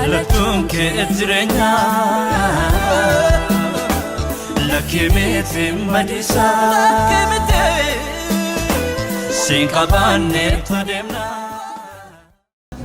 dhalattuun kee ejjireenya lakkee miti madisaa siin qabaannee todeemna.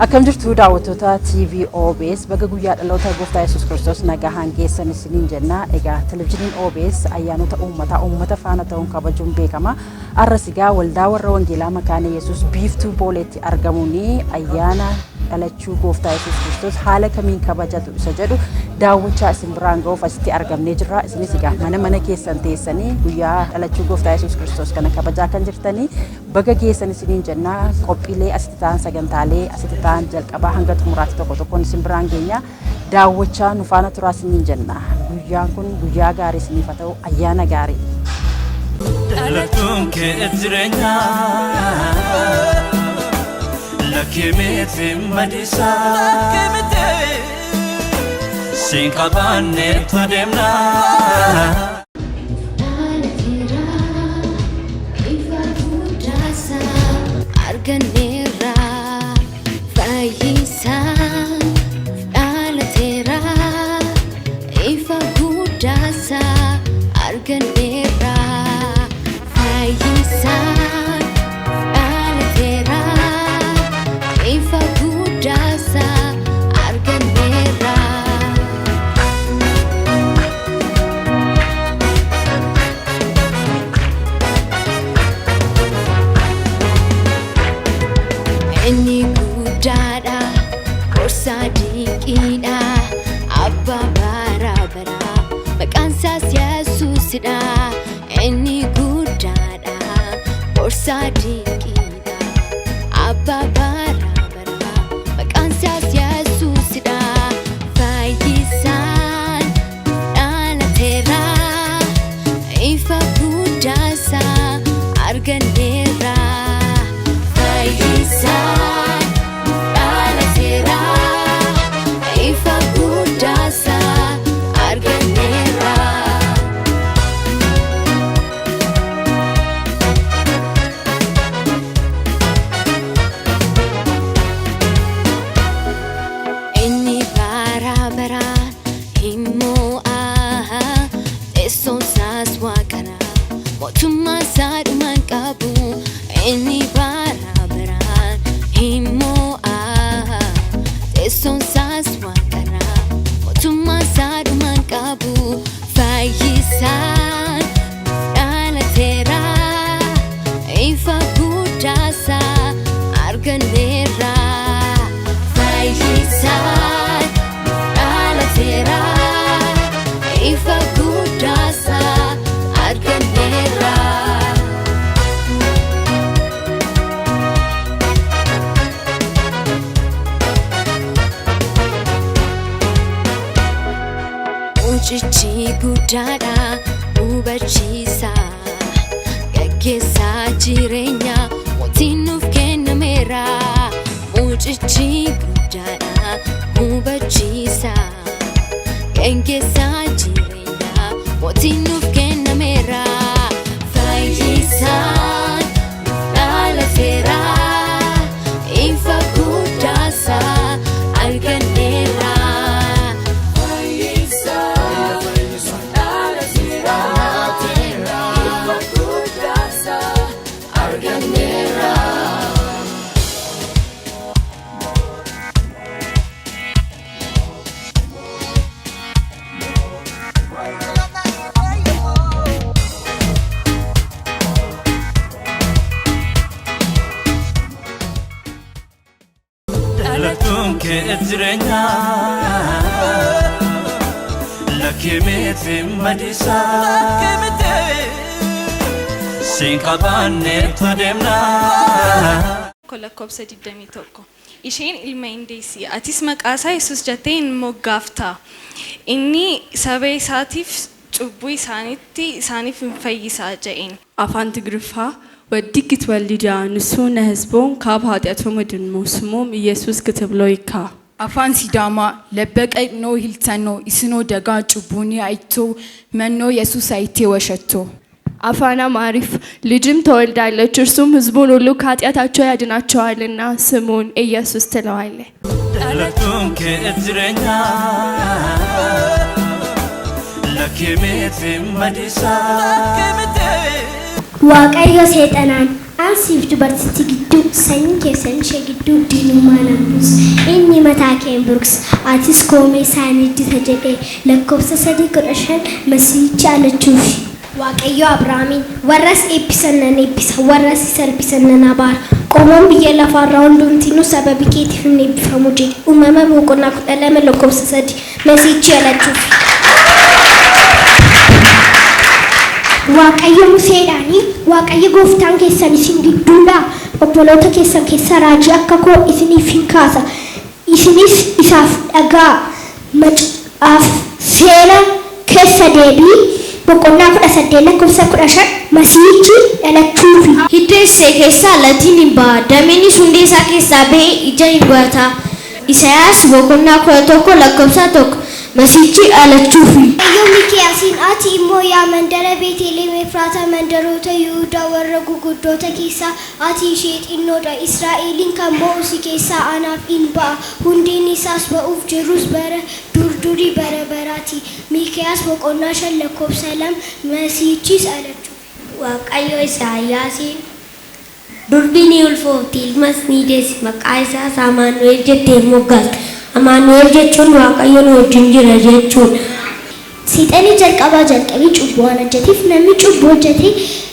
Akkam jirtu daawwattoota TV OBS baga guyyaa dhaloota gooftaa Yesuus Kiristoos nagahaan geessan isiniin jenna. Egaa televizyiniin OBS ayyaanota uummata faana ta'uun kabajuun beekama. Arras egaa waldaa warra wangeelaa makaana Yesuus Biiftuu Booleetti argamuuni ayyaana dhalachuu gooftaa Yesuus Kiristoos haala kamiin kabajatu isa jedhu daawwachaa isin biraan ga'uuf asitti argamnee jirra. Isinis egaa mana keessan teessanii guyyaa dhalachuu gooftaa Yesuus Kiristoos kana kabajaa kan jirtanii baga geessan isiniin jenna. Qophiilee asitti ta'an sagantaalee asitti ta'an jalqabaa hanga xumuraatti tokkoon isin biraan geenya daawwachaa nu faana turaa isiniin jenna. Guyyaan kun guyyaa gaarii isiniif haa ta'u ayyaana gaarii. Dhalattuun kee ejjireenya lakkee miti madisaa siin qabaannee todeemna. Arganeera fayyisaa dhalateera ifa guddaasaa arganeera fayyisaa dhalateera ifa guddaasaa arganeera. Inni guddaadha gorsaa dinqiidha abbaa bara baraa maqaan isaas Yesuusidha. Inni guddaadha gorsaa dinqiidha abbaa bara baraa maqaan isaas Yesuusidha. Fayyisaan dhalateera ifa guddaasaa arganeera. Fayyisaan dhalateera ifa guddaasaa arganeera. Inni bara baraan hin mo'a teessoon isaas waaqara mootummaan isaa dhumaan qabu. Inni bara baraan hin mo'a teessoon isaas waaqara mootummaan isaa dhumaan qabu. Fayyisaan dhalateera ifa guddaasaa arganeera. Fayyisaan dhalateera ifa guddaasaa arganeera. Mucichi guddaadha hubachiisa gaggeessaa jireenya mootiin nuuf kennameera. Mucichi guddaadha hubachiisa gaggeessaa jireenya mootiin nuuf kennameera. Fayyisaan dhalateera ifa guddaasaa arganeera. Dhalattuun kee ejjireenya lakkee miti madisaa siin qabaannee todeemna. Lakkoofsa 21 isheen ilma Indeesii atis maqaa isaa Yesuus jettee hin moggaafta. Inni saba isaatiif cubbuu isaaniif hin fayyisaa jedheen. Afaan Tigriffaa ወዲህ ክትወልድ ንሱ ነህዝቦን ካብ ኃጢአቶም ድንሞ ስሙም ኢየሱስ ክትብሎ ይካ አፋን ሲዳማ ለበቀይ ነው ሂልተኖ ኢስኖ ደጋ ጭቡኒ አይቶ መኖ ኢየሱስ አይቴ ወሸቶ አፋን አማሪፍ ልጅም ተወልዳለች እርሱም ሕዝቡን ሁሉ ከኃጢአታቸው ያድናቸዋልና ስሙን ኢየሱስ ትለዋለህ። دلتون كأجرنا لكيمت مديسا waaqayyo seexanaan ansiif dubartitti gidduu sanyii keessan ishee gidduu diinummaa namnus inni mataa kee hin burks atis koomee isaanii iddita jedhee lakkoofsa 3:15 masiihichi alachuuf waaqayyo abrahaamiin warras eebbisan nan eebbisa warras salphisan nan abaara qomoon biyya lafaarraa hundumtinuu sababii keetiif hin eebbifamu jedhe uumama boqonnaa 12 lakkoofsa 3 masiihichi alachuuf waaqayyo museedhaanii waaqayyo gooftaan keessan isin gidduudha obboloota keessan keessa raajii akka koo isiniif hin kaasa isinis isaaf dhagaa macaaf seera keessa deebii boqonnaa 18 lakkoofsa 15 masiihichi dhalachuufi hiddeessee keessaa latiin hin ba'a dameenis hundee isaa keessaa ba'ee ija hin godhata Isaayyaas boqonnaa 11 lakkoofsa 1 masiihichi dhalachuufi waaqayyo mikiyaasiin ati immoo yaa mandara beetlehem efraata mandaroota yihuudaa warra guguddoota keessaa ati ishee xinnoodha israa'eliin kan ba'u si keessaa anaaf hin ba'a hundeen isaas ba'uuf jirus bara durdurii bara baraati mikiyaas boqonnaa 5 lakkoofsa 2 masiihichis dhalachuufi waaqayyo Isaayyaasiin durbiin ulfoofti ilmas ni deessi maqaa isaas Amaanu'el jettee moggaasti Amaanu'el jechuun waaqayyoon wajjin jira jechuudha. Seexanni jalqabaa jalqabee cubbuu waan hojjeteef namni cubbuu hojjete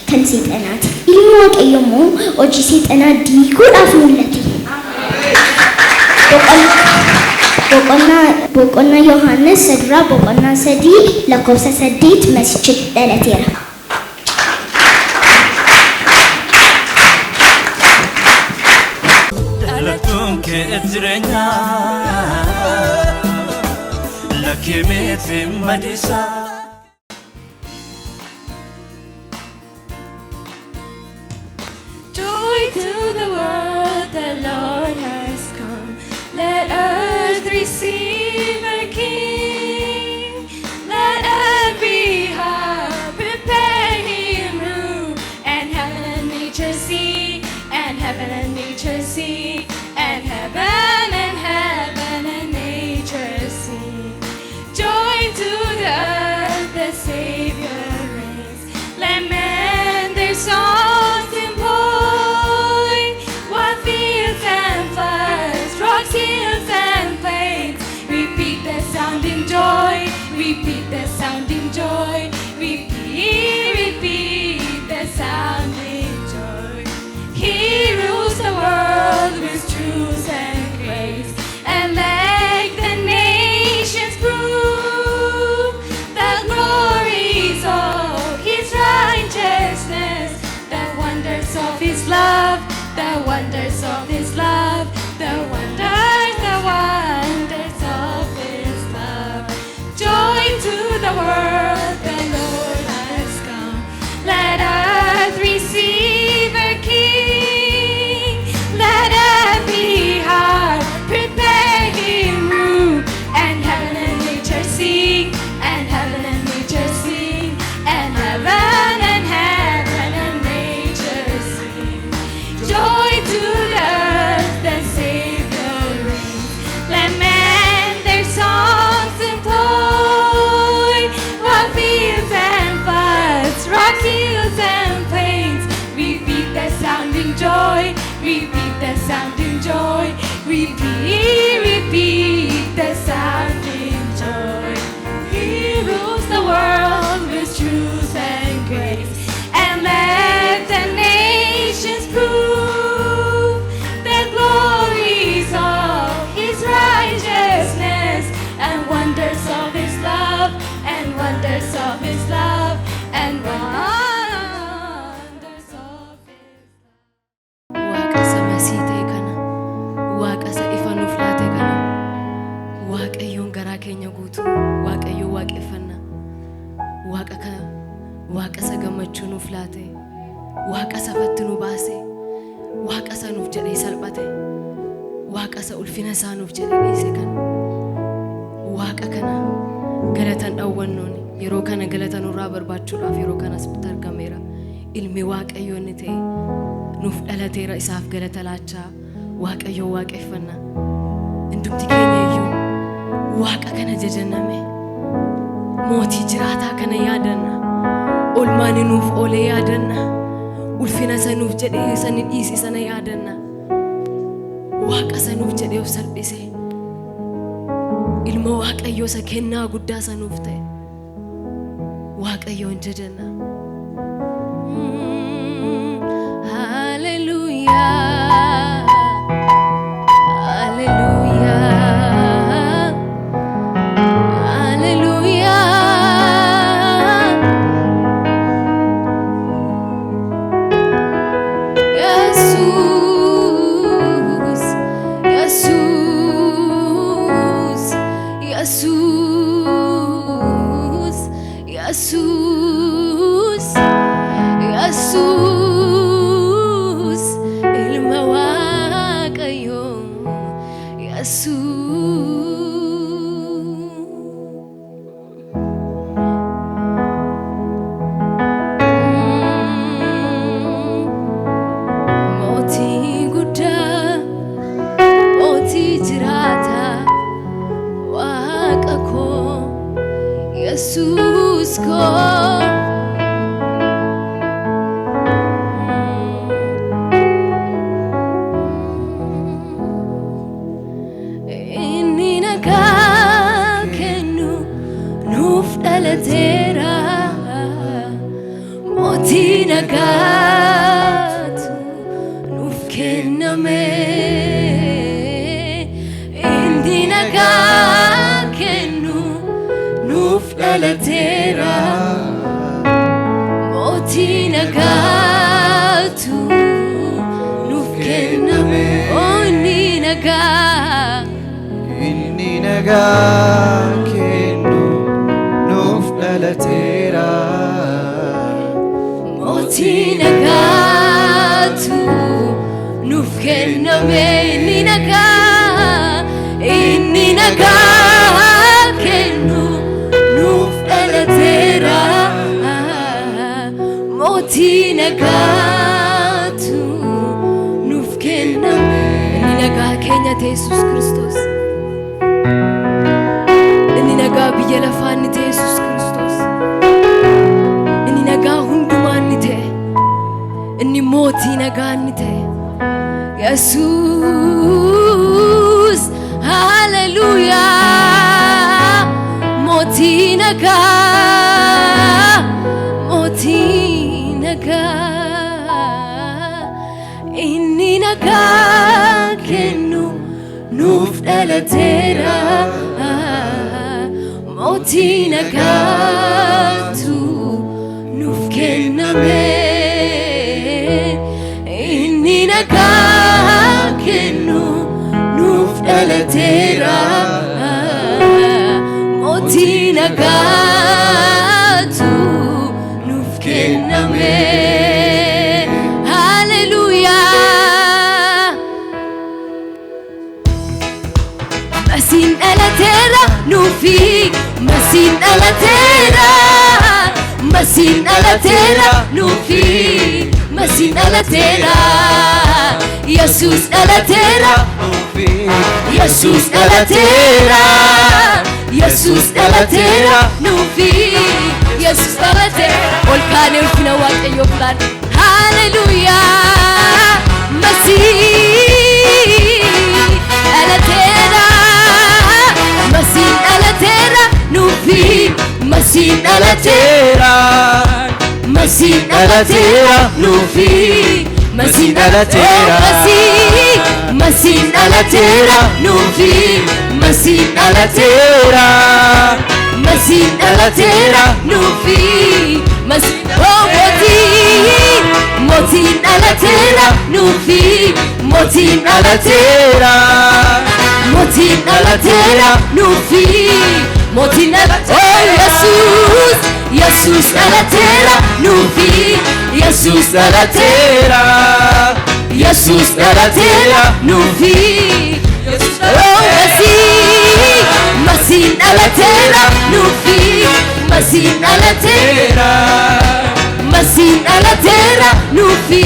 kan seexanaati. Ilmi waaqayyo immoo hojii seexanaa diiguudhaaf mul'ate. Boqonnaa Yohaannis duraa boqonnaa 3 lakkoofsa 8 masiihichi dhalateera. دلتون كأجرنا لكيمت مديسا Joy to the world, the Lord has come. Let earth receive a King. Let every heart prepare Him room, and heaven and nature see, and heaven and nature see, and heaven and nature see. Joy to the earth, the Savior reigns. Let men their songs employ. What fields and floods, rocks, hills and plains. Repeat the sounding joy. Repeat the sounding joy. Repeat the sounding joy. He rules the world with truth and grace, and let the nations prove the glories of His righteousness, the wonders of His love, the wonders of His love, the wonders of His love. Joy to the world, the Lord has come. Let earth receive a King. Let every heart prepare Him room, and heaven and nature sing, and heaven and nature sing, and heaven and nature sing. Joy to the earth, the Savior reigns. Let men their songs employ. What fields and floods, rock hills and plains. Repeat the sounding joy. Repeat the sounding joy. Repeat the sounding joy. He rules the world with truth and grace, and let the nations prove the glories of His righteousness, and wonders of His love, and wonders of His love, and wonders of His love. Waaqasa masii ta'e kana, waaqasa ifa nuuf laate kana, waaqayyoon garaa keenya guutuu, waaqayyoon waaqeffannaa, waaqasa gammachuu nuuf laate, waaqasa fatti nu baase, waaqasa nuuf jedhee salphate, waaqasa ulfina isaa nuuf jedhee dhiise kana, waaqa kana galatan dhawwannoon yeroo kana galata nurraa barbaachuudhaaf yeroo kanas bitti argameera. Ilmi Waaqayyoo inni ta'e nuuf dhalateera isaaf galata laachaa Waaqayyoo waaqeffanna. Hundumti keenya iyyuu Waaqa kana jajanname mootii jiraataa kana yaadanna. Olmaan nuuf oolee yaadanna. Ulfina sanuuf jedhee sani dhiisi sana yaadanna. Waaqa sanuuf jedhee of salphise. Ilma Waaqayyoo isa kennaa guddaa sanuuf ta'e. Waaqayyoon jajanna. Hallelujah. Hallelujah. Hallelujah. Jesus. Jesus. Jesus. Jesus. Jesus. Ilma Waaqayyoo. Jesus. Mootii guddaa, mootii jiraataa, Waaqa koo, Yesuus koo. Inni nagaa kennu nuuf dhalateera. Mootii nagaatu nuuf kenname. Inni nagaa kennu nuuf dhalateera. Mootii nagaatu nuuf kenname. Oh, inni nagaa. Inni nagaa kennu nuuf dhalateera. Mootii nagaatu nuuf kenname. Inni nagaa. Inni nagaa kennu nuuf dhalateera. Mootii nagaatu nuuf kenname. Inni nagaa keenya ta'e Yesuus Kiristoos. Inni nagaa biyya lafaa inni ta'e Yesuus Kiristoos. Inni nagaa hundumaa inni ta'e. Inni mootii nagaa inni ta'e. Yesuus. Hallelujah. Mootii nagaa. Mootii nagaa. Inni nagaa kennu nuuf dhalateera. Mootii nagaatu nuuf kenname. Inni nagaa kennu nuuf dhalateera. Mootii nagaatu nuuf kenname. Hallelujah. Masiin dhalateera nuufi. Masiin dhalateera. Masiin dhalateera nuufi. Masiin dhalateera. Yesuus dhalateera. Yesuus dhalateera. Yesuus dhalateera nuufi. Yesuus dhalateera. Ol kaanee ulfina Waaqayyoo filaan. Hallelujah. Masiin dhalateera. Masiin dhalateera nuufi. Masiin dhalateera. Masiin dhalateera nuufi. Masiin dhalateera. Masiin dhalateera nuufi. Masiin dhalateera. Masiin dhalateera nuufi. Mootiin dhalateera nuufi. Mootiin dhalateera. Mootiin dhalateera nuufi. Mootiin dhalateera. Yesuus. Yesuus dhalateera nuufi. Yesuus dhalateera. Yesuus dhalateera nuufi. Masiin dhalateera nuufi. masiin dhalateera masiin dhalateera nuufi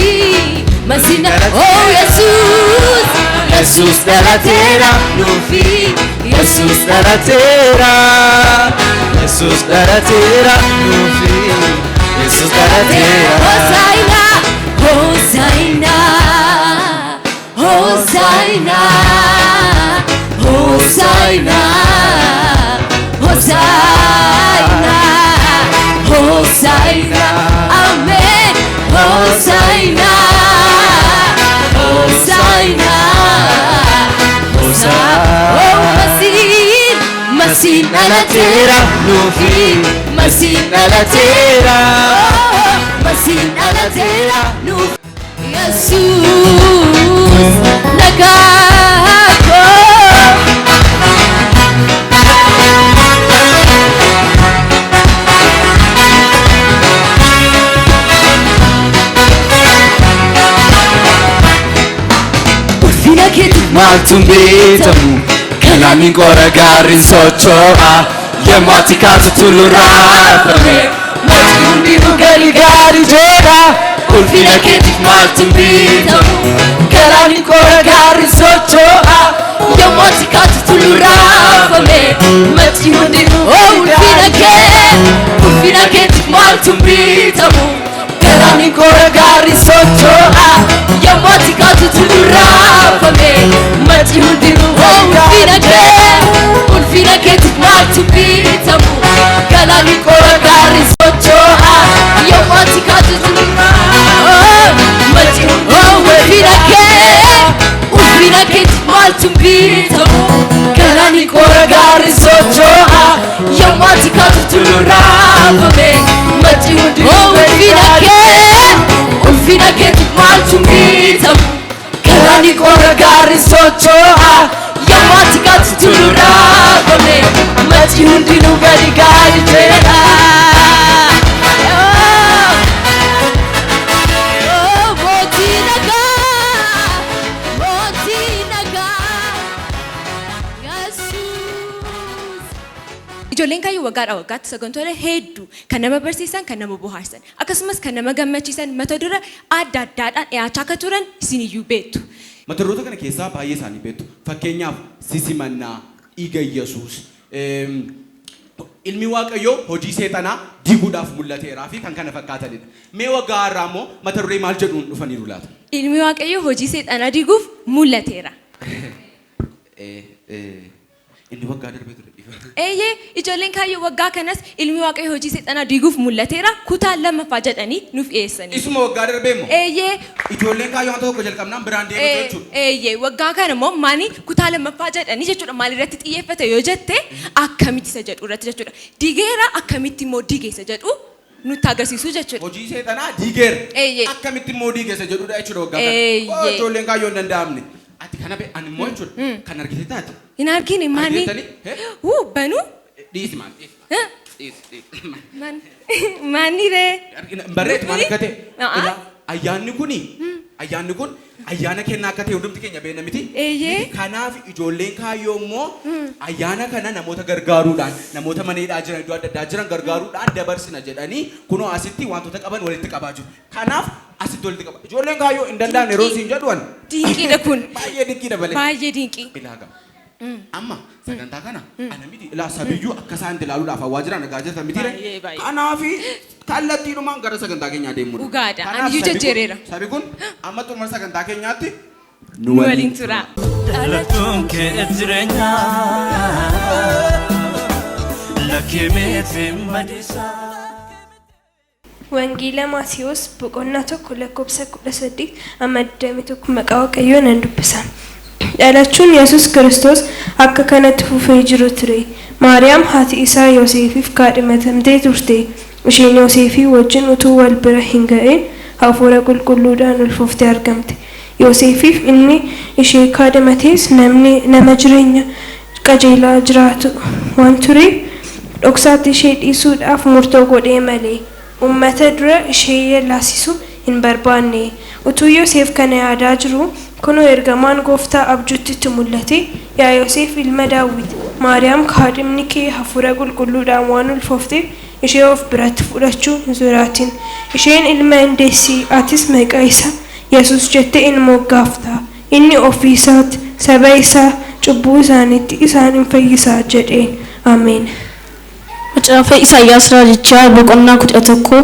masiin oh Yesuus Yesuus dhalatera nuufi Yesuus dhalatera Yesus dhalatera nuufi Yesus dhalatera Hosanna Hosanna Hosanna Hosanna Hosanna Hosanna Amen Hosanna Hosanna Hosanna Oh Masin dhalatera nuufi Masin dhalatera Masin dhalatera nuufi Yesuus nagaako Ulfina keetu maaltuun beekamu Kanaaniin qora gaariin socho'a Yemmuu ati kaatu tullu raafame Mootii hundinuu gargaarii jedha Ulfina keetiif maaltuun beekamu Kanaaniin qora gaariin socho'a Yemmuu ati kaatu tullu raafame Mootii hundinuu Ulfina keetiif maaltuun beekamu Kanaaniin qora gaariin socho'a Yemmuu ati kaatu tullu raafame Mootii hundinuu Ulfina keetiif maaltu beekamu Kanaaniin qora gaariin socho'a Yemmuu ati kaatu tullu Ulfina keetiif maaltu beekamu Kanaaniin qora gaariin socho'a Yemmuu ati kaatu tullu raafame Mootii hundinuu Ulfina keetiif maaltu beekamu Kanaaniin qora gaariin socho'a Yemmuu ati kaatu tullu raafame Mootii hundinuu gargaarii jedha Ijoolleen kaayyoo waggaadhaa waggaatti sagantoolee hedduu kan nama barsiisan kan nama bohaarsan akkasumas kan nama gammachiisan mata dura adda addaadhaan dhiyaachaa akka turan isin iyyuu beektu. Mata duree kana keessaa baay'ee isaanii beektu. Fakkeenyaaf sisimannaa, dhiiga Yesuus, ilmi Waaqayyoo hojii seexanaa diiguudhaaf mul'ateeraa fi kan kana fakkaatanidha. Mee waggaa har'aa immoo mata duree maal jedhuun dhufaniiru laata? Ilmi Waaqayyoo hojii seexanaa diiguuf mul'ateera. Inni waggaa darbee ture. Eeyyee ijoolleen kaayyoo waggaa kanas ilmi Waaqayyoo hojii seexanaa diiguuf mul'ateera kutaa lammaffaa jedhanii nuuf dhiyeessanii. Isuma waggaa darbee immoo? Eeyyee. Ijoolleen kaayyoo wanta tokko jalqabnaan biraan deemuu jechuudha. Eeyyee waggaa kana immoo maanii kutaa lammaffaa jedhanii jechuudha maalirratti xiyyeeffate yoo jette akkamitti isa jedhu irratti jechuudha. Digeera akkamitti immoo digeessa jedhu nutti agarsiisu jechuudha. Hojii seexanaa digeera. Akkamitti immoo digeessa jedhudha jechuudha waggaa kana. Ijoolleen kaayyoo hin danda'amne. Ati kana be ani immoo jechuudha kan argite taate. Hin argine maanii? Banuu? Dhiisi maal? Maanii ree? Barreetu maal akka ta'e? Ayyaanni kun ayyaana kennaa akka ta'e hundumti keenya beekna miti. Kanaaf ijoolleen kaayyoo immoo ayyaana kana namoota gargaaruudhaan namoota maneedhaa jiran iddoo adda addaa jiran gargaaruudhaan dabarsina jedhanii kunoo asitti wantoota qaban walitti qabaa jiru. Kanaaf asitti walitti qaba. Ijoolleen kaayyoo hin danda'amne yeroo siin jedhuun. Dinqiidha kun. Baay'ee dinqiidha balee. Baay'ee dinqii. Ilaaga. Amma sagantaa kana ana miti ilaa sabiyyuu akka isaan ilaaluudhaaf hawaa jiran nagaa jirtan miti. Kanaaf kallattiidhumaan gara sagantaa keenyaa deemudha. Dhugaadha. Aniyyuu jejjeereera. Sabi kun amma xumura sagantaa keenyaatti nu waliin tura. Dhalattuun kee jireenyaa lakkee meetii madisaa. Wangeela Maatiyos boqonnaa 1:18 amma 21 maqaa Waaqayyoo nan dubbisa. Dhalachuun Yesuus Kiristoos akka kanatti fufee jiru ture. Maariyaam haati isaa Yoosefiif kaadhimatamtee turte. Isheen Yoosefii wajjin utuu wal bira hin ga'in hafuura qulqulluudhaan ulfooftee argamte. Yoosefiif inni ishee kaadhimates nama jireenya qajeelaa jiraatu waan tureef dhoksaatti ishee dhiisuudhaaf murtoo godhee malee ummata dura ishee yellaasisu hin barbaanne. Utuu Yoosef kana yaadaa jiru kunoo ergamaan gooftaa abjuutti mul'ate. Yaa Yoosef ilma Daawit, Maariyaam kaadhimni kee hafuura qulqulluudhaan waan ulfoofteef ishee of biratti fudhachuu hin sodaatin. Isheen ilma hindeessii atis maqaa isaa Yesuus jettee in moggaafta. Inni ofii isaatti saba isaa cubbuu isaaniitti isaan hin fayyisaa jedheen. Ameen. Macaafa Isaayyaas raajichaa boqonnaa 11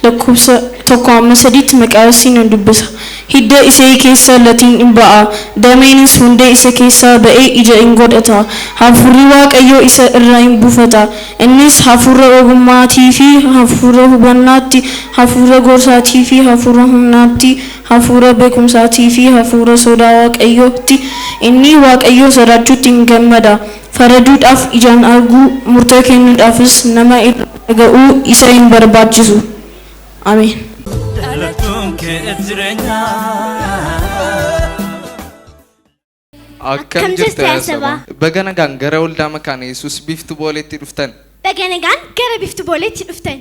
lakkoofsa 1-3 maqaa isiin dubbisa. Hidda isee keessa latiin in ba'a. Dameenis hundee isa keessaa ba'ee ija in godhata. Hafuurri Waaqayyoo isa irraa in buufata. Innis hafuura ogummaatii fi hafuura hubannaatti, hafuura gorsaatii fi hafuura humnaatti, hafuura beekumsaatii fi hafuura sodaa Waaqayyootti. Inni Waaqayyoo sodaachuutti in gammada. Faraduudhaaf ijaan arguu, murtee kennuudhaafis nama irra dhaga'uu isa hin barbaachisu. Ameen. Akkam jirtu yaasaba. Baganagaan gara Waldaa Makaana Yesuus Biiftuu Booleetti dhuftan. Baganagaan gara Biiftuu Booleetti dhuftan.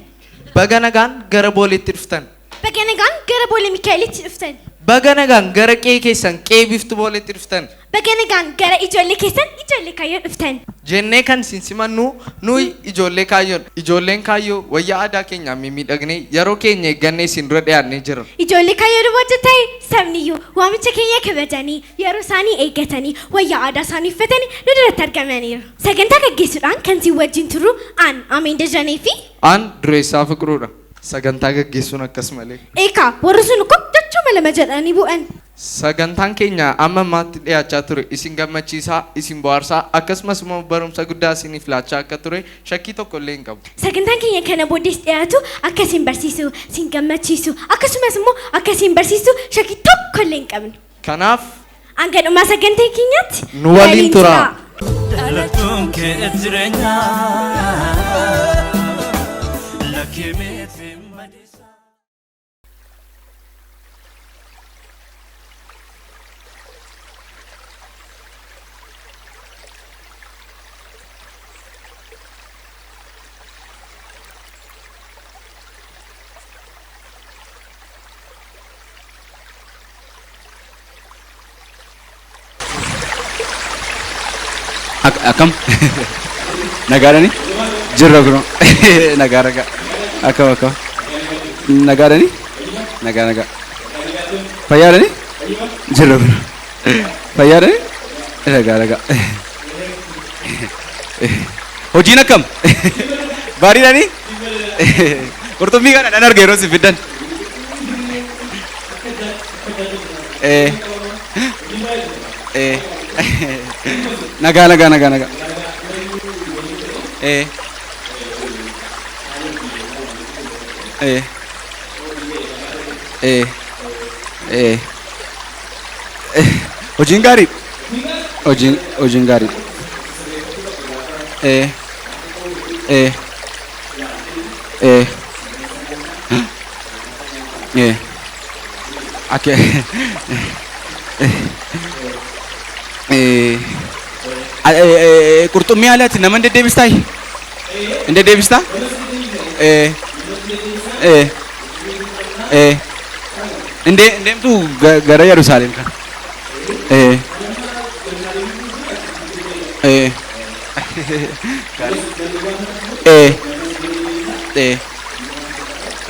Baganagaan gara Booleetti dhuftan. Baganagaan gara Boolee Mikaa'elitti dhuftan. Baganagaan gara qe'ee keessan qe'ee Biiftuu Booleetti dhuftan. Baganagaan gara ijoollee keessan ijoollee Kaayyoo dhuftan. Jennee kan simannu nuyi ijoollee Kaayyoon. Ijoolleen Kaayyoo wayyaa aadaa keenyaan mimmiidhagnee yeroo keenya eeggannee isin dura dhiyaannee jirra. Ijoollee Kaayyoo dubbatu ta'e sabniyyuu waamicha keenya kabajanii yeroo isaanii eeggatanii wayyaa aadaa isaanii uffatanii nu duratti argamaniiru. Sagantaa gaggeessuudhaan kan si wajjin turru aan Ameen Dajanee fi aan Dureessaa Fiqiruudha. Sagantaa gaggeessuun akkasumalee. Eekaa warri sun kun dachuma lama jedhanii bu'an. Sagantaan keenya amma ammaatti dhiyaachaa ture isin gammachiisaa isin bohaarsaa akkasumas immoo barumsa guddaa isiniif laachaa akka ture shakkii tokko illee hin qabu. Sagantaan keenya kana booddees dhiyaatu akka isin barsiisu, isin gammachiisu akkasumas immoo akka isin barsiisu shakkii tokko illee hin qabnu. Kanaaf hanga dhumaa sagantaa keenyaatti nu waliin tura. Dhalatuun kee jireenyaa lakkee meetii madisaa. Akam nagarani jirra guru nagaraga akam nagarani nagaraga payarani jirra guru payarani nagaraga hojii nakam baari nani qurxummii kana nan arge yeroo si fiddan naga hojiin gaarii hojiin gaarii okay qurxummii haalaati nama deddeebistaa hin deddeebistaa deemtu gara Yerusaalem kan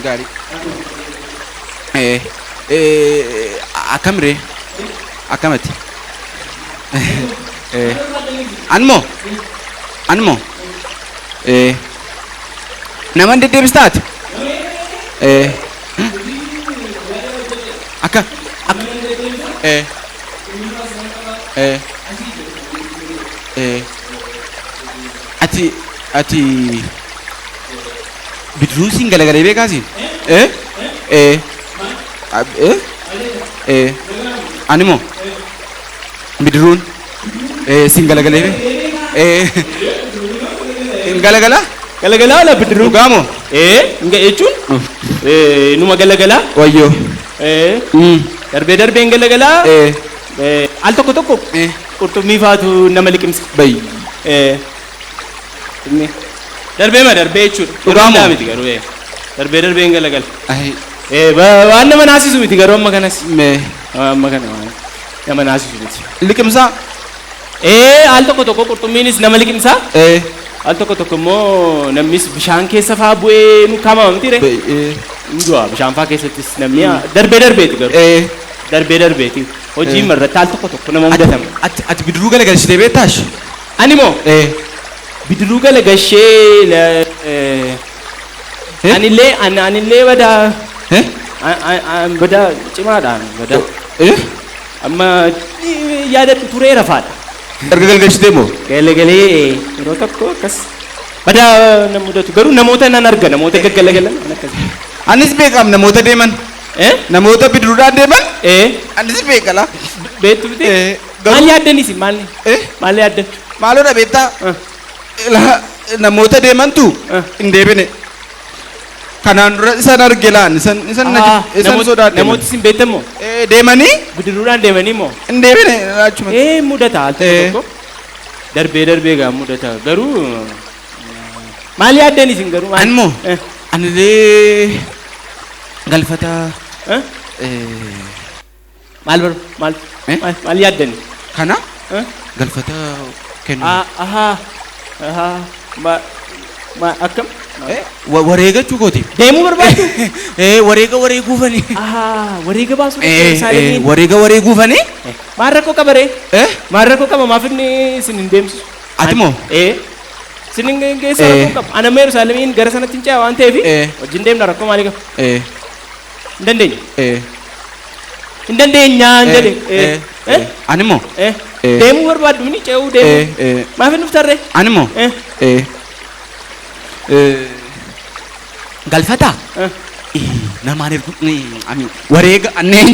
gaarii akkamire akkamatti anmo nama deddeebistaati akka ati bidiruun siin galagalee beekaasiin animo bidiruun siin galagalee galagala galagala la bidiruun gaamo nga jechuun numa galagala wayyo darbee galagala al tokko qurxummii faatu nama liqimsa bay darbee jechuudha dhugaamo miti garuu darbee galagala waan nama naasisu miti garuu amma kanas amma kana nama naasisu miti liqimsa al tokko qurxummiinis nama liqimsa Al tokko immoo namnis bishaan keessa faa bu'ee nu kama miti re. Ndua bishaan faa keessattis namni darbeeti garuu. Darbeeti. Hojii marratti al tokko nama mudatama. Ati bidiruu galagalchitee beektaas? Ani moo? Bidiruu galagalchee anillee bada cimaadhaan bada. Amma yaadadhu turee rafaadha. Erga galgalchitee moo? Galagalee yeroo tokko akkas. Bada nama mudatu garuu namoota nan arga namoota gaggalagalan akkas. Anis beekam namoota deeman. Namoota bidiruudhaan deeman? Anis beekala. Beektu biti? Maal yaaddanis maalni? Maal yaaddan? Maaloodha beektaa? Namoota deemantu hin deebine. Kanaan dura isan argelaan isan sodaadhe. Namooti isin beektan moo? Deemanii? Bidiruudhaan deemanii moo? Hin deebine laachuma. Mudata al tokko. Darbee gaa mudata garuu maal yaaddan isin garuu? Ani moo? Anillee galfata. Maal yaaddan? Kana? Galfata kennu. Akkam? Wareegachuu kooti. Deemuu barbaadu? Wareeguufanii. Wareega baasuu wareeguufanii? Maal rakkoo qaba ree? Maal rakkoo qaba maaf inni isin hin deemsisu? Ati moo? Isin hin geessa rakkoo qaba. Ana amma Yerusaalemiin gara sanatti hin ce'a waan ta'eef wajjin deemna rakkoo maalii qaba? Hin dandeenya? Hin dandeenyaa hin jedhe. Ani moo? Deemuu barbaadu mini ce'uu deemuu. Maaf hin dhuftarree? Ani moo? Galfata? Namaan ergu wareega anneen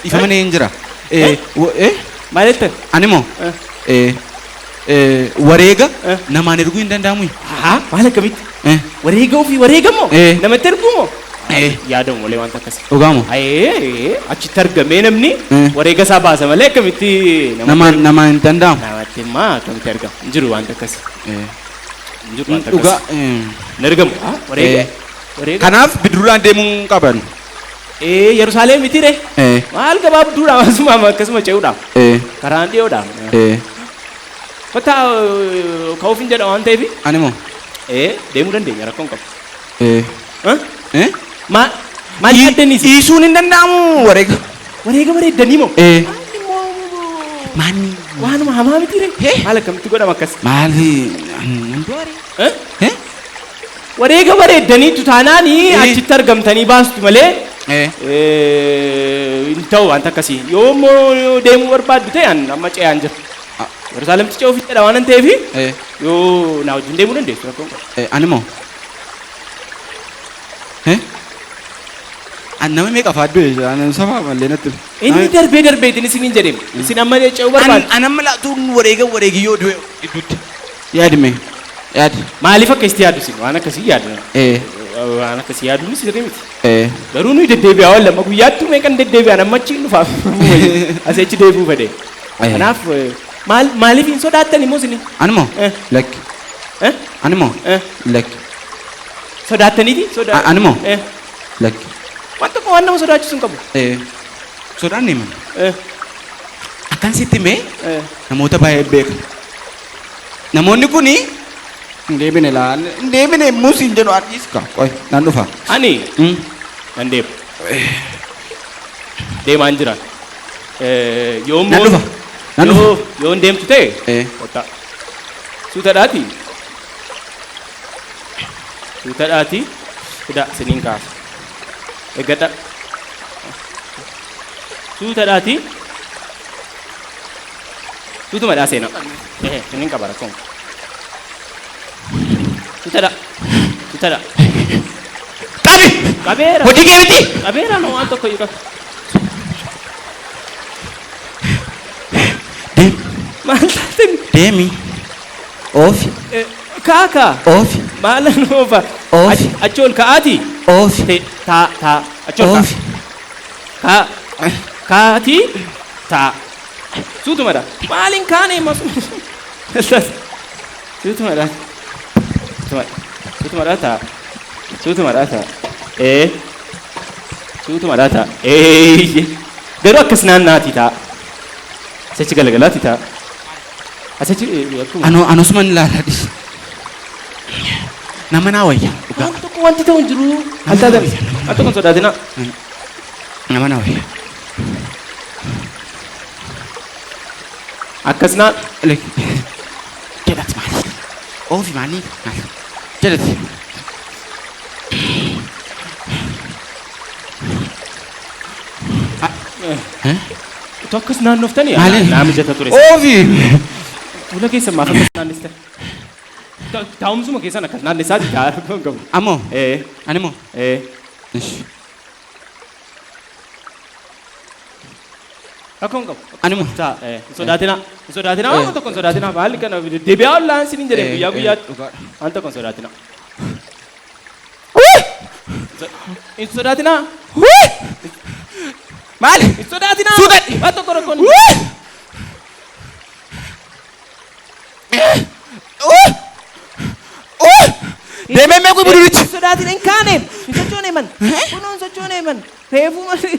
ifa manee hin jira. Maal jettan? Ani moo? Wareega namaan erguu hin danda'amu. Maal akkamitti? Wareega ofii wareega moo? Namatti erguu moo? Yaadamu malee wanta akkasii. Dhugaamoo? Achitti argamee namni wareega isaa baasa malee akkamitti namaan hin danda'amu. Namatti immoo akkamitti argama? Hin jiru wanta akkasii. Dhugaa. Hin argamu. Wareega. Kanaaf bidiruudhaan deemuu qaban. Yerusaalem miti re. Maal gabaabduudhaaf akkasuma ce'uudhaaf. Karaan dhiyoodhaaf. Kota ka'uuf hin jedha waan ta'eef. Ani moo? Deemuu dandeenya rakkoon qabu. Maal yaaddanis? Dhiisuun hin danda'amu wareega. Wareega bareeddanii moo? Waanuma hamaa miti re. Maal akkamitti godhama akkas? Maali? Nan du'aare. Wareega bareeddaniitu taanaanii achitti argamtanii baastu malee hin ta'u wanta akkasii. Yoo immoo deemuu barbaaddu ta'e amma ce'aan jira. Yerusaalemitti ce'uuf jedha waan ta'eef yoo na wajjin deemuu dandeessu rakkoon qabu. Ani moo? Nama meeqa faaddu sabaa mallee natti. Inni darbeetiin isiniin jedhame. Isin amma ce'uu barbaaddu. Ani amma laatuun wareegiyyoo du'e gidduutti. Yaadime. Yaadi. Maaliif akka itti yaaddu isin waan akkasii yaaddu? Waan akkasii yaadduun sirrii miti. Garuu nuyi deddeebi'aa waan lama guyyaattuu meeqan deddeebi'aa amma achi dhufaaf asii achi deebi'uu fedhe. Kanaaf maaliif hin sodaattan immoo isin? Ani moo? Lakki. Ani moo? Lakki. Sodaattaniiti? Ani moo? Lakki. Waan tokko waan nama sodaachisu hin qabu. Sodaan ni mana. Akkan sitti mee namoota baay'ee beeka. Namoonni kuni hin deebine laal hin deebine muus hin jedhu adhiis ka qoy nan dhufa. Ani nan deemu. Deemaan jira. Yoo nan dhufa. Nan dhufa. Yoo hin deemtu ta'e kottaa. Suutadhaati. Suutadhaati. Fida siniin kaasa. Eeggadha. Suutadhaati. Suutumadhaa seenaa. Siniin qaba rakkoon. Suutadha. Suutadha. Qabi. Qabeera. Hojii kee miti. Qabeera no waan tokko iyyuu qaba. Deemi. Maal taatani? Deemi. Oofi. Kaaka. Oofi. Maala noofa. Oofi. Achi ol ka'aati. Oofi. Taa. Achi ol Oofi. Kaati. Taa. Suutumadha. Maaliin kaane masu. Suutumadha. Suutumadha taa. Suutumadha taa. Suutumadha taa. Garuu akkas naannaati taa. Asachi galagalaati taa. Asachi Anosuman ilaaladhis. nama naa wayya. Waan tokko wanti ta'u hin jiru. Altaadan akka kan sodaatina. Nama naa wayya. Akkasnaa jedhati maali? Oofi maali? Jedhati. Itu akkas naannoftanii naamijata ture. Oofi! Fuula keessa maaf akkas naanniste? Taa'umsuma keessan akkas naannisaa jira gabu. Ammoo? Ani moo? Rakkoon qabu. Ani moo? Sodaatina waan tokko sodaatina maali kana deebi'aa ollaan sinin jedhee guyyaa guyyaatti waan tokko sodaatina. Sodaatina. Maali? Sodaatina. Suudadhi. Waan tokko rakkoon. Deemee meequu budurichi? Sodaatina hin kaaneem. Hin sochoonee man. Kunuun sochoonee man. Reefuu mali.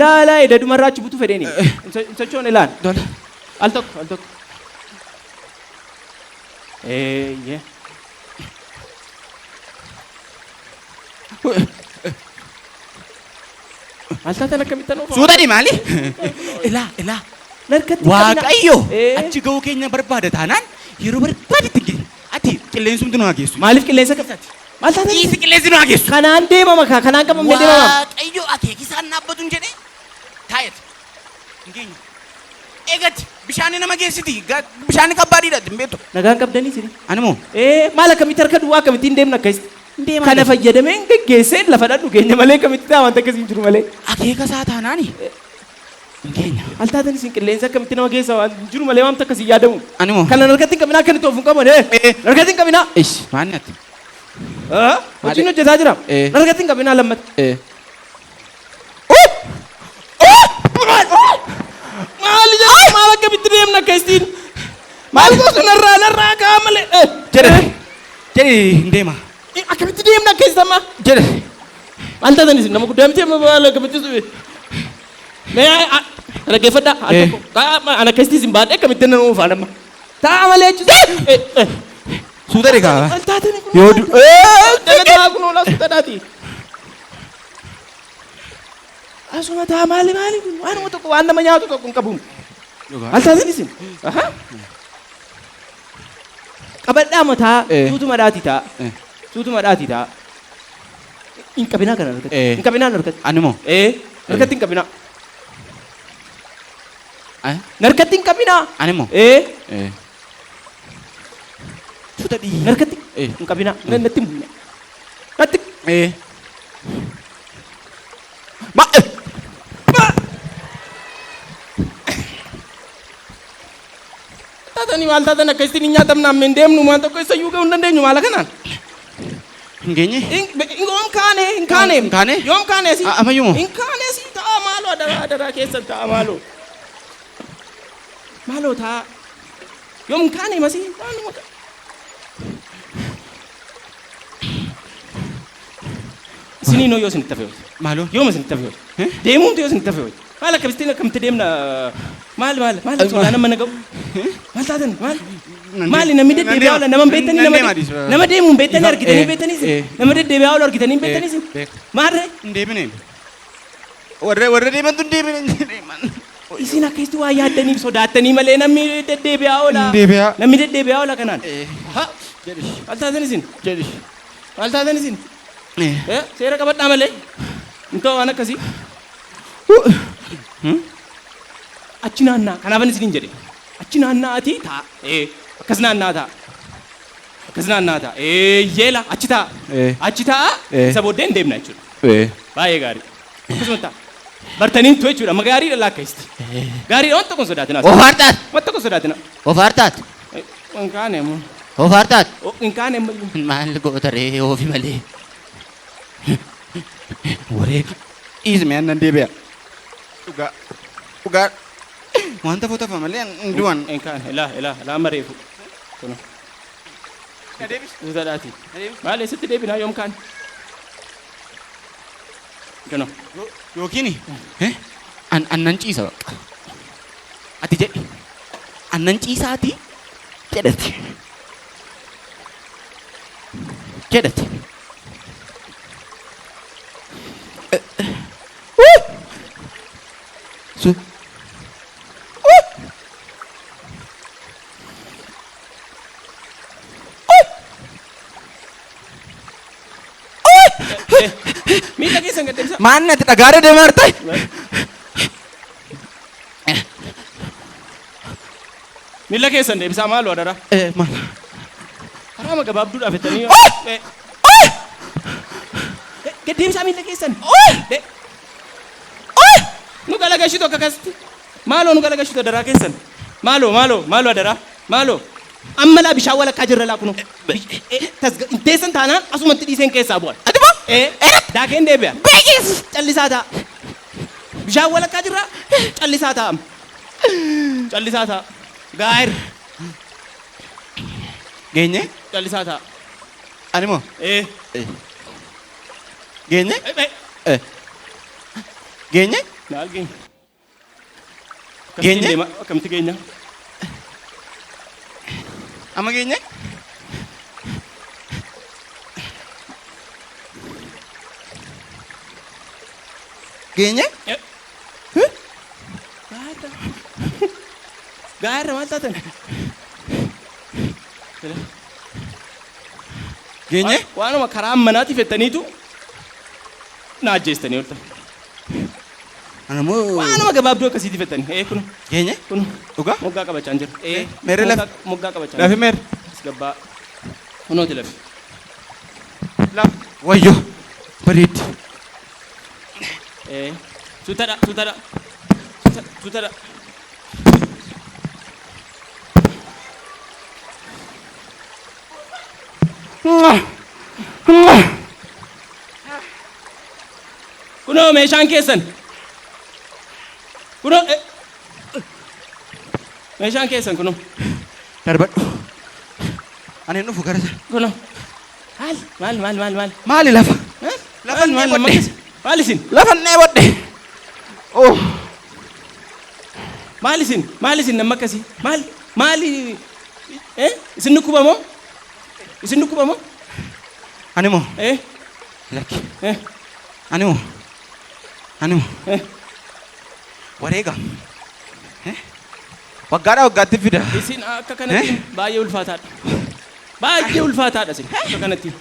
Laa deedumarraa achi butu fedheeni. Hin sochoone laan. Dola. Al tokko. Yee. Altaataan akkamittan oofama? Suudadhi maali? Ilaa. Waaqayyo achi ga'uu keenya barbaada taanaan yeroo barbaadetti gire. Ati qilleensumti nu hageessu. Maaliif qilleensa qabsaati? Dhiisi qilleensi nu hageessu. Kanaan deemama kanaan qabamne deemama. Waaqayyo akeekisaan dhaabbatu hin jedhee taa'eeti. Hin keenya. Eegatti bishaanni nama geessiti. Bishaanni kabbaadhiidha hin beektu. Nagaan qabdanii sini. Ani moo? Maal akkamitti harka duwwaa akkamittiin deemna akkasitti? Kana fayyadameen geggeessee lafa dhadhu keenya malee akkamitti ta'a wanta akkasii hin jiru malee. Akeeka isaa taanaani. Hin keenya. Altaataan isin qilleensa akkamitti nama geessa waan jiru malee wanta akkasii yaadamu. Ani moo? Kana narkatti hin qabinaa akkanitti ofuun qaban. Narkatti hin qabinaa. Ish maanni ati? Hojiin hojjetaa jira. Narkatti hin qabinaa lammata. Maali jedhama maal akkamitti deemna akkasitiin? Maal gosa narraa ka'a malee. Jedhi hin deema. Akkamitti deemna akkasitti amma? Jedhe. Altaataan isin nama guddaa miti amma maal akkamitti dhaggeeffadhaa. Ana akkasitti isin baadhee akkamitti nama oofaan amma. Ta'a malee jechuudha. Suutadhi kaa. Altaataan kun. Yoo dalagaa kun oolaa suutadhaati. Asuma ta'a maali kun waanuma tokko waan nama nyaatu tokko hin qabuun. Altaataan isin. Qabadhaa mataa suutuma dhaatii ta'a. Suutuma dhaatii ta'a. Hin qabinaa kana harkatti. Hin qabinaa harkatti. Ani moo? Harkatti hin qabinaa. Harkatti hin qabinaa. Ani moo? Suutadhi. Harkatti hin qabinaa. Natti hin natti. Taatanii maal taatan akkasitti hin nyaatamna amma hin deemnu waan tokko isa iyyuu ga'uu hin dandeenyu maala kanaan. Hin geenye? Yoom kaane? Yoom kaane si? Amayyumoo? Hin kaane si ta'a maaloo adaraa keessan ta'a maaloo. Maaloo ta'a. Yoom kaane masi? Isiniinoo yoo isinitti hafe maaloo? Yoom isinitti hafe deemuumtu yoo isinitti hafe maal akkamitti deemna maal suuraa nama nagabu maal taatan maali namni deddeebi'aa oola nama beektanii nama deemuun beektanii argitanii beektaniis nama deddeebi'aa oola argitanii beektaniis maarree hin deebine warra deemantu hin deebine isin akkasitti waa yaaddaniif sodaattanii malee namni deddeebi'aa oola namni deddeebi'aa oola kanaan maal taatan isin maal taatan isin seera qabadhaa malee hin ta'u waan akkasii achi naannaa kanaafan isiniin jedhe achi naannaatii ta'a akkas naannaa ta'a yeela achi ta'a isa booddee hin deemna jechuudha baay'ee gaarii akkasuma ta'a bartanii tu jechuudha amma gaarii dhala akkasitti gaarii waan tokko sodaatina waan tokko sodaatina ofaartaat hin kaane ofaartaat hin kaane maal goota ree oofi malee wareega dhiisme annan deebi'a dhugaa wanta fotofa malee du'an hin kaane ilaa mareefu kuno Usadati. Maal eessatti deebinaa yoom kaane? Kuno. Yookiin annan ciisa baqa. Ati jedhi annan ciisaati jedhati. jedhate. Su. Miila keessan gad deebisa. Maanni ati dhagaadha deemaa jirta? Miila keessan deebisaa maaloo adara? Maal? Karaa gabaabduudhaaf jettanii. Gad deebisaa miila keessan. Nu galagashitu akka akkasitti. Maaloo nu galagashitu adaraa keessan. Maaloo adaraa. Maaloo. Amma laa bishaan walakkaa jirra laa kunu. Teessan taanaan asumatti dhiiseen keessaa bu'an. Daakeen deebi'a. Callisaa ta'a. Bishaan walakkaa jirra. Callisaa ta'a. Callisaa ta'a. Gaa'ir. Geenye? Callisaa ta'a. Ani moo? Geenye? Geenye? Maal geenye? Geenye? Akkamitti geenya? Amma geenye? Geenye? Gaa'irra maal taatan? Geenye? Waanuma karaa manaatiif jettaniitu na ajjeestanii ooltan. Anamoo waanuma gabaabduu akkasiitiif jettanii. Kun geenye? Kun dhugaa? Moggaa qabachaan jira. Meerre lafi? Moggaa qabachaan. Lafi meerre? Gabbaa. Kunooti lafi. Lafi. Wayyoo bareeddi. Tutadha. Kunoo meeshaan keessan. Kunoo meeshaan keessan kunoo. Darbadhu. Ani nufu gara sana. Kunoo. Maal. Maali lafa? Lafa nee bodde. Maal isin? Lafa nee bodde. Oh. Maal isin nama akkasii? Maali? Isin dhukkuba moo? Ani moo? Lakki. Ani moo? Wareega. Waggaadhaa waggaatti fida. Isin akka kanatti baay'ee ulfaataadha isin akka kanatti.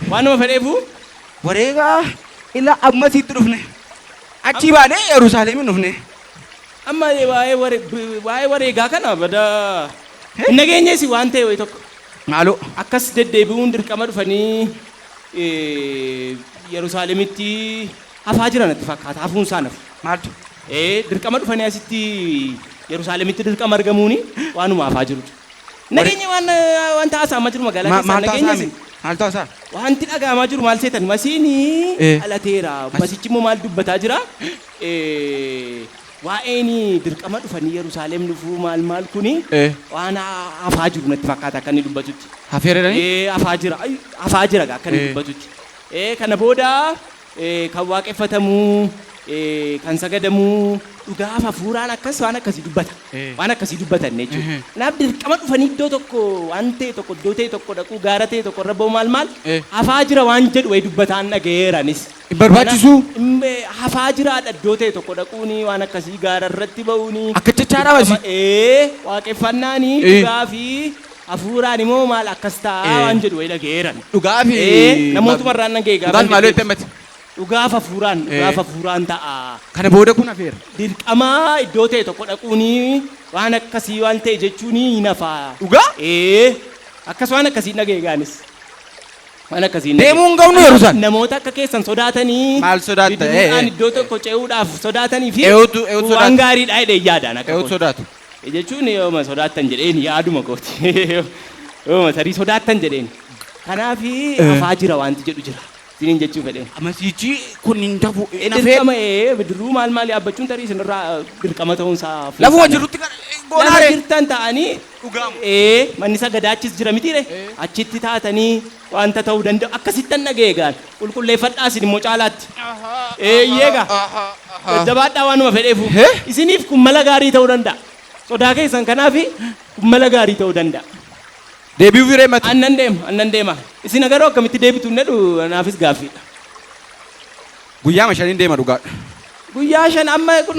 Waan nama fedheefu. Wareegaa ila ammasiitti dhufne. Achii baanee Yerusaalemiin dhufne. Amma waa'ee wareegaa kana badaa. Hin nageenyeesi waan ta'e wayi tokko. Maaloo. Akkas deddeebi'uun dirqama dhufanii Yerusaalemitti hafaa jiran natti fakkaata hafuun isaa nafu. Maaltu? Dirqama dhufanii asitti Yerusaalemitti dirqama argamuuni waanuma hafaa jirudha. Nageenya waan ta'asaa jiru magaalaa keessaa nageenya isin. Maal ta'asaa? Wanti dhaga'amaa jiru maal seetan masiinii alateera. Masichi immoo maal dubbataa jira? Waa'een dirqama dhufanii Yerusaalem dhufuu maal kuni waan hafaa jiru natti fakkaata akka inni dubbatutti. Hafeeradhanii? Hafaa jira akka inni dubbatutti. Kana booda kan waaqeffatamuu kan sagadamu dhugaaf hafuuraan akkas waan akkasii dubbata. Waan akkasii dubbatan jechuudha. Kanaaf dirqama dhufanii iddoo tokko waan ta'e tokko iddoo ta'e tokko dhaquu gaara ta'e tokko irra ba'u maal hafaa jira waan jedhu wayi dubbataan dhagayeeranis. Barbaachisu. Hafaa jiraadha iddoo ta'e tokko dhaquuni waan akkasii gaara irratti ba'uuni. Akka jechaadhaa basi. Waaqeffannaani dhugaa fi hafuuraan immoo maal akkas ta'a waan jedhu wayi dhagayeeran. Dhugaa fi namootuma irraan dhaga'e gaafa. Dhugaas maaloo itti hammate? Dhugaaf hafuuraan ta'a. Kana booda kun hafeera. Dirqama iddoo ta'e tokko dhaquuni waan akkasii waan ta'e jechuuni hin hafaa. Dhugaa? Akkas waan akkasii dhaga'e gaanis. Waan akkasii deemuun qabnu Yerusaalem. Namoota akka keessan sodaatanii. Maal sodaata? Iddoo tokko ce'uudhaaf sodaatanii fi waan waan gaariidha jedhee yaadaan akka kooti. Sodaatu. Jechuun yooma sodaattan jedheen yaaduma kooti. Yooma tarii sodaattan jedheen. Kanaaf hafaa jira wanti jedhu jira. Sinin jechuu fedheen. Masiichi kun hin tafu. Dirqama bidiruu maal yaabbachuun tarii isinirraa dirqama ta'uunsaa. Lafuma jirutti goolaare. Lafa jirtan ta'anii. Manni sagadaachis jira mitiire. Achitti taatanii wanta ta'uu danda'u akkasittan dhaga'e gaan qulqulleeffadhaa isin immoo caalaatti. Eeyyeega. Jajjabaadhaa waanuma fedheefu. Isiniif kun mala gaarii ta'uu danda'a. Sodaa keessan kanaaf kun mala gaarii ta'uu danda'a. Deebi'uu firee mati. Annan deema. Isin agaroo akkamitti deebitu nedhu naafis gaaffiidha. Guyyaa shaniin deema dhugaadha. Guyyaa shan amma kun.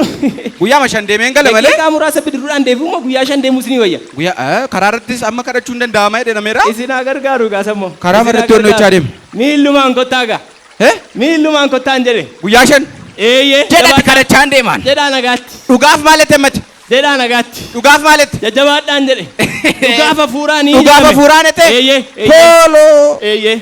Guyyaa shan deemeen gala malee. Daqiiqaa muraasa bidiruudhaan deebi'uma guyyaa shan deemuu isinii wayya. Guyyaa karaa irrattis amma kadhachuu hin danda'ama jedhameera. Isin gargaaru gaasammoo. Karaa irratti hojjechaa deema. Miillumaan kottaa gaa. Miillumaan kottaan jedhe. Guyyaa shan. Eeyyee. Jedhatti kadhachaan deemaan. Jedhaa nagaatti. Dhugaaf maalete mati. Jedhaa nagaatti. Dhugaaf maalete. Jajjabaadhaan jedhe. Dhugaaf hafuuraan. Dhugaaf hafuuraan ete. Eeyyee. Pooloo. Eeyyee.